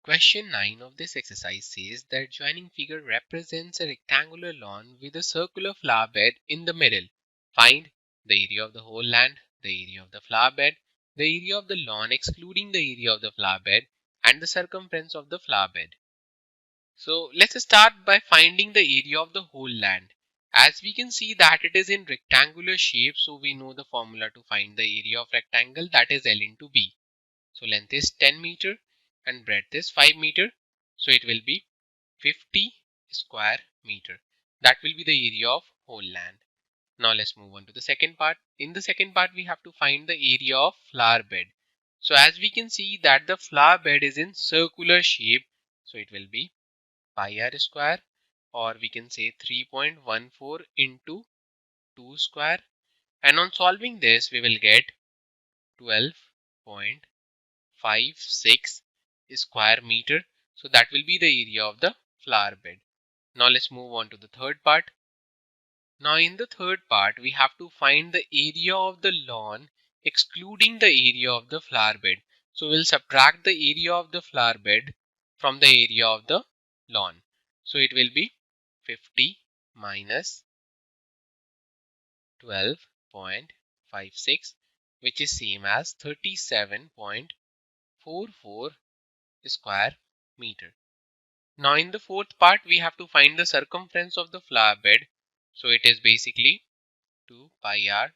Question 9 of this exercise says the adjoining figure represents a rectangular lawn with a circular flower bed in the middle. Find the area of the whole land, the area of the flower bed, the area of the lawn excluding the area of the flower bed, and the circumference of the flower bed. So let's start by finding the area of the whole land. As we can see that it is in rectangular shape, so we know the formula to find the area of rectangle, that is L into B. So length is 10 meter and breadth is 5 meter. So it will be 50 square meter. That will be the area of whole land. Now let's move on to the second part. In the second part we have to find the area of flower bed. So as we can see that the flower bed is in circular shape. So it will be pi r square, or we can say 3.14 into 2 square, and on solving this we will get 12.56 square meter. So that will be the area of the flower bed. Now let's move on to the third part. Now in the third part we have to find the area of the lawn excluding the area of the flower bed. So we'll subtract the area of the flower bed from the area of the lawn. So it will be 50 minus 12.56, which is same as 37.44 square meter. Now in the fourth part we have to find the circumference of the flower bed. So it is basically 2 pi r,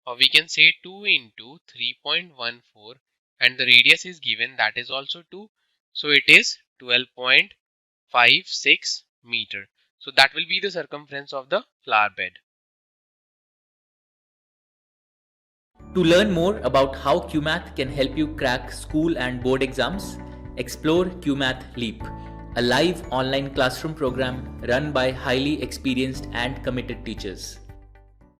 or we can say 2 into 3.14, and the radius is given, that is also 2. So it is 12.56 meter. So that will be the circumference of the flower bed. To learn more about how QMath can help you crack school and board exams, explore QMath Leap, a live online classroom program run by highly experienced and committed teachers.